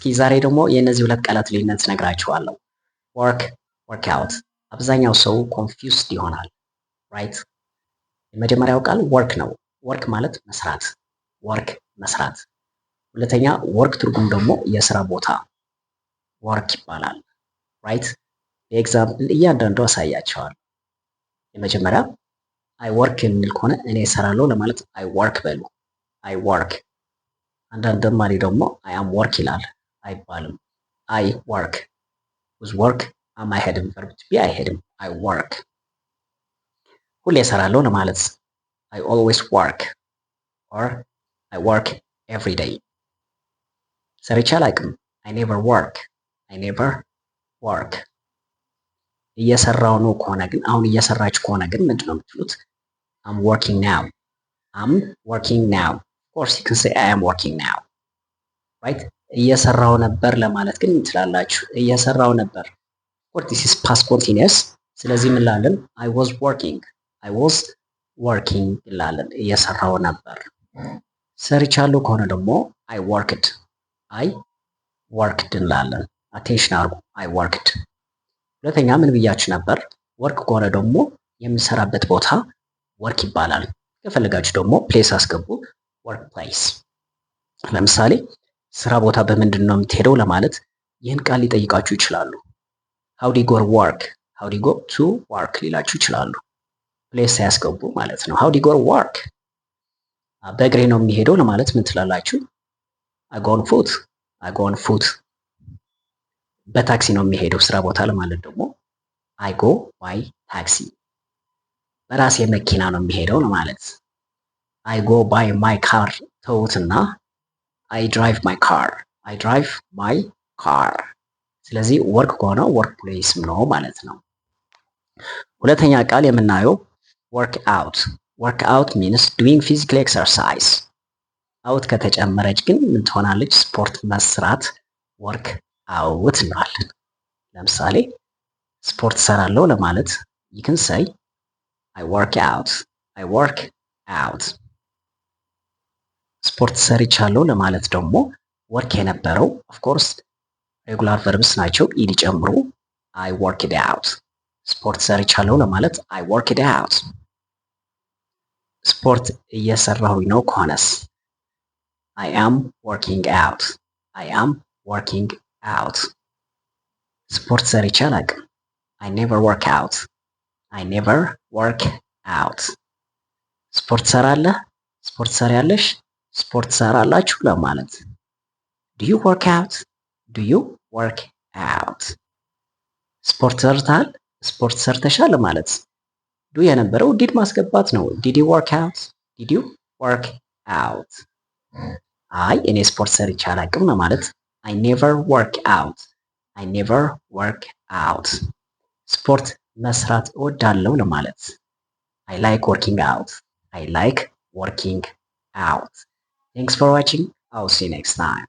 እስኪ ዛሬ ደግሞ የእነዚህ ሁለት ቃላት ልዩነት እነግራችኋለሁ። ወርክ፣ ወርክ አውት። አብዛኛው ሰው ኮንፊውስድ ይሆናል ራይት። የመጀመሪያው ቃል ወርክ ነው። ወርክ ማለት መስራት፣ ወርክ መስራት። ሁለተኛ ወርክ ትርጉም ደግሞ የስራ ቦታ ወርክ ይባላል ራይት። በኤግዛምፕል እያንዳንዱ አሳያቸዋል። የመጀመሪያ አይ ወርክ የሚል ከሆነ እኔ እሰራለሁ ለማለት አይ ወርክ በሉ። አይ ወርክ። አንዳንድ ተማሪ ደግሞ አይ አም ወርክ ይላል። አይባልም። አይ ወርክ ዊዝ ወርክ አም አይሄድም። ቨርብ ቱ ቢ አይሄድም። አይ ወርክ ሁሌ እሰራለሁ ለማለት አይ ኦልዌይስ ወርክ ኦር አይ ወርክ ኤቭሪ ዴይ። ሰርቼ አላውቅም አይ ኔቨር ወርክ። አይ ኔቨር ወርክ። እየሰራው ነው ከሆነ ግን አሁን እየሰራች ከሆነ ግን ምንድን ነው የምትሉት? አም ወርኪንግ ናው። አም ወርኪንግ ናው። ኦፍኮርስ ዩ ካን ሴይ አይ አም ወርኪንግ ናው ራይት። እየሰራው ነበር ለማለት ግን ትላላችሁ እየሰራው ነበር። ኦር ዲስ ኢዝ ፓስት ኮንቲኒየስ። ስለዚህ ምን ላለን? አይ ዋዝ ወርኪንግ። አይ ዋዝ ወርኪንግ እንላለን። እየሰራው ነበር። ሰርቻለሁ ከሆነ ደግሞ አይ ወርክድ። አይ ወርክድ እንላለን። አቴንሽን አድርጉ። አይ ወርክድ። ሁለተኛ ምን ብያችሁ ነበር? ወርክ ከሆነ ደግሞ የምሰራበት ቦታ ወርክ ይባላል። ከፈለጋችሁ ደግሞ ፕሌስ አስገቡ። ወርክ ፕሌስ። ለምሳሌ ስራ ቦታ በምንድን ነው የምትሄደው ለማለት ይህን ቃል ሊጠይቃችሁ ይችላሉ። ሃው ዲ ጎ ወርክ፣ ሃው ዲ ጎ ቱ ወርክ ሊላችሁ ይችላሉ። ፕሌስ ሳያስገቡ ማለት ነው። ሃው ዲ ጎ ወርክ። በእግሬ ነው የሚሄደው ለማለት ምን ትላላችሁ? አይ ጎ ኦን ፉት፣ አይ ጎ ኦን ፉት። በታክሲ ነው የሚሄደው ስራ ቦታ ለማለት ደግሞ አይ ጎ ባይ ታክሲ። በራሴ መኪና ነው የሚሄደው ለማለት አይ ጎ ባይ ማይ ካር ተውትና አይ ድራይቭ ማይ ካር፣ አይ ድራይቭ ማይ ካር። ስለዚህ ወርክ ከሆነ ወርክ ፕሌስም ነው ማለት ነው። ሁለተኛ ቃል የምናየው ወርክ አውት። ወርክ አውት ሚንስ ዱዊንግ ፊዚካል ኤክሰርሳይዝ። አውት ከተጨመረች ግን ምን ትሆናለች? ስፖርት መስራት ወርክ አውት እንለዋለን። ለምሳሌ ስፖርት ሰራለሁ ለማለት you can say I work out, I work out። ስፖርት ሰርቻለሁ ለማለት ደግሞ ወርክ የነበረው ኦፍ ኮርስ ሬጉላር ቨርብስ ናቸው ኢዲ ጨምሩ I work it out። ስፖርት ሰርቻለሁ ለማለት I work it out። ስፖርት እየሰራሁኝ ነው ከሆነስ I am working out፣ I am working out። ስፖርት ሰርቼ አላውቅም I never work out፣ I never work out። ስፖርት ሰራለህ፣ ስፖርት ሰሪያለሽ፣ ስፖርት ሰራላችሁ ለማለት do you work out፣ do you work out። ስፖርት ሰርተሃል፣ ስፖርት ሰርተሻል ለማለት ዱ የነበረው ዲድ ማስገባት ነው። did you work out፣ did you work out። አይ እኔ ስፖርት ሰርቼ አላውቅም ለማለት I never work out፣ I never work out። ስፖርት መስራት እወዳለሁ ለማለት I like working out፣ I like working out። Thanks for watching. I'll see you next time.